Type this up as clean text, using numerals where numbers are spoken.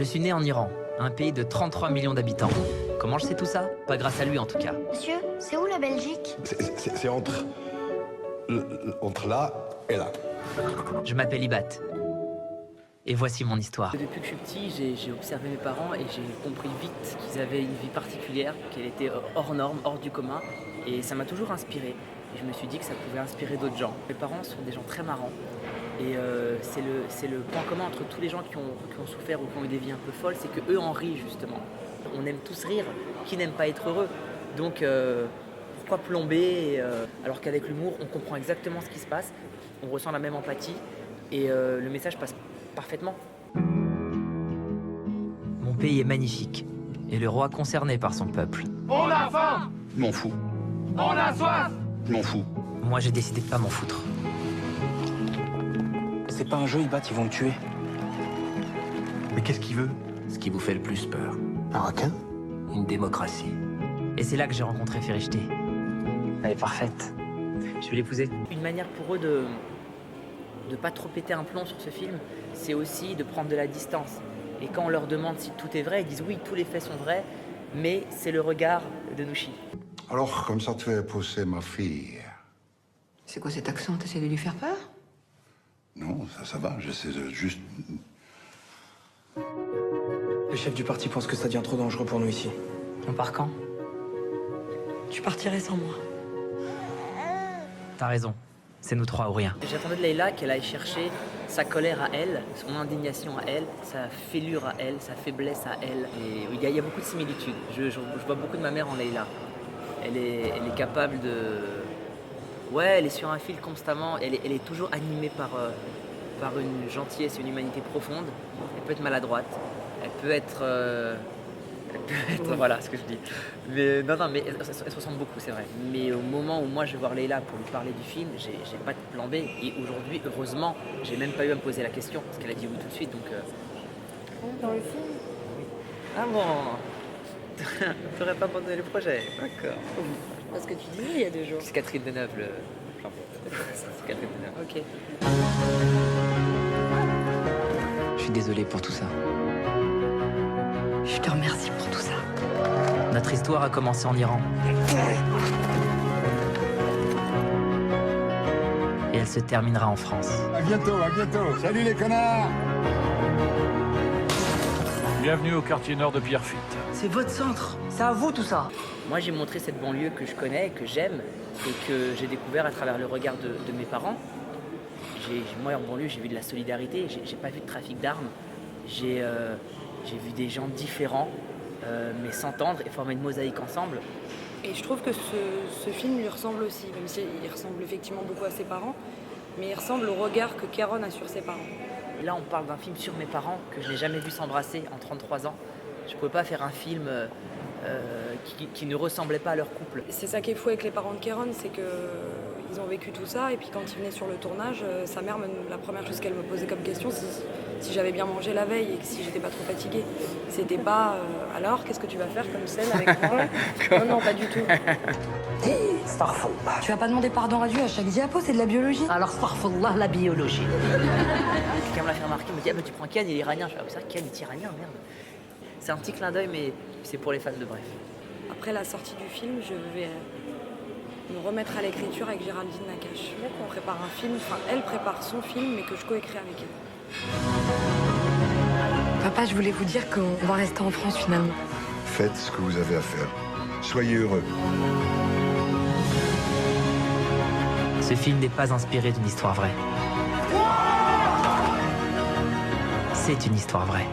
suis né en Iran, un pays de 33 millions d'habitants. Comment je sais tout ça? Pas grâce à lui en tout cas. Monsieur, c'est où la Belgique? C'est entre là et là. Je m'appelle Ibat. Et voici mon histoire. Depuis que je suis petit, j'ai observé mes parents et j'ai compris vite qu'ils avaient une vie particulière, qu'elle était hors norme, hors du commun. Et ça m'a toujours inspiré. Et je me suis dit que ça pouvait inspirer d'autres gens. Mes parents sont des gens très marrants. Et c'est le point commun entre tous les gens qui ont souffert ou qui ont eu des vies un peu folles, c'est qu'eux en rient justement. On aime tous rire, qui n'aime pas être heureux? Donc pourquoi plomber alors qu'avec l'humour, on comprend exactement ce qui se passe, on ressent la même empathie et le message passe parfaitement. Mon pays est magnifique, et le roi concerné par son peuple. On a faim! Je m'en fous. On a soif! Je m'en fous. Moi j'ai décidé de pas m'en foutre. C'est pas un jeu, Ibat, ils vont me tuer. Mais qu'est-ce qu'il veut? Ce qui vous fait le plus peur, Un requin? une démocratie. Et c'est là que j'ai rencontré Ferichté. Elle est parfaite. Je vais l'épouser. Une manière pour eux de pas trop péter un plomb sur ce film, c'est aussi de prendre de la distance. Et quand on leur demande si tout est vrai, ils disent oui, tous les faits sont vrais, mais c'est le regard de Nouchi. Alors, comme ça, tu as poussé ma fille. C'est quoi cet accent? T'essaies de lui faire peur? Non, ça va, j'essaie de juste... Le chef du parti pense que ça devient trop dangereux pour nous ici. On part quand? Tu partirais sans moi. T'as raison. C'est nous trois ou rien. J'attendais de Leïla qu'elle aille chercher sa colère à elle, son indignation à elle, sa fêlure à elle, sa faiblesse à elle. Et il y a beaucoup de similitudes. Je vois beaucoup de ma mère en Leïla. Elle est capable de... Ouais, elle est sur un fil constamment. Elle est toujours animée par une gentillesse et une humanité profonde. Elle peut être maladroite. Elle peut être... Voilà ce que je dis. Mais non, mais elle se ressemble beaucoup, c'est vrai. Mais au moment où moi je vais voir Leïla pour lui parler du film, j'ai pas de plan B. Et aujourd'hui, heureusement, j'ai même pas eu à me poser la question parce qu'elle a dit oui tout de suite. Donc. Dans le film? Ah bon. T'aurais pas abandonné le projet. D'accord. Parce que tu disais il y a 2 jours. C'est Catherine Deneuve le. C'est Catherine Deneuve. Ok. Je suis désolé pour tout ça. Je te remercie pour tout ça. Notre histoire a commencé en Iran. Et elle se terminera en France. À bientôt, à bientôt. Salut les connards! Bienvenue au quartier nord de Pierrefitte. C'est votre centre, c'est à vous tout ça. Moi, j'ai montré cette banlieue que je connais, que j'aime et que j'ai découvert à travers le regard de mes parents. Moi, en banlieue, j'ai vu de la solidarité, j'ai pas vu de trafic d'armes. J'ai vu des gens différents, mais s'entendre et former une mosaïque ensemble. Et je trouve que ce film lui ressemble aussi, même s'il ressemble effectivement beaucoup à ses parents, mais il ressemble au regard que Kéron a sur ses parents. Là, on parle d'un film sur mes parents que je n'ai jamais vu s'embrasser en 33 ans. Je ne pouvais pas faire un film qui ne ressemblait pas à leur couple. C'est ça qui est fou avec les parents de Kéron, c'est qu'ils ont vécu tout ça, et puis quand ils venaient sur le tournage, sa mère, la première chose qu'elle me posait comme question, c'est si j'avais bien mangé la veille et que si j'étais pas trop fatiguée. C'était pas alors, qu'est-ce que tu vas faire comme scène avec moi? Non, pas du tout. Starfallah. Tu vas pas demander pardon à Dieu à chaque diapo, c'est de la biologie. Alors, Starfallah, la biologie. Quelqu'un me l'a fait remarquer, il me dit ah, bah, tu prends Kian, il est iranien. Je fais ah, c'est vrai, Kian est iranien, merde. C'est un petit clin d'œil, mais c'est pour les fans de Bref. Après la sortie du film, je vais me remettre à l'écriture avec Géraldine Nakache. On prépare un film, enfin elle prépare son film, mais que je coécris avec elle. Papa, je voulais vous dire qu'on va rester en France finalement. Faites ce que vous avez à faire. Soyez heureux. Ce film n'est pas inspiré d'une histoire vraie. C'est une histoire vraie.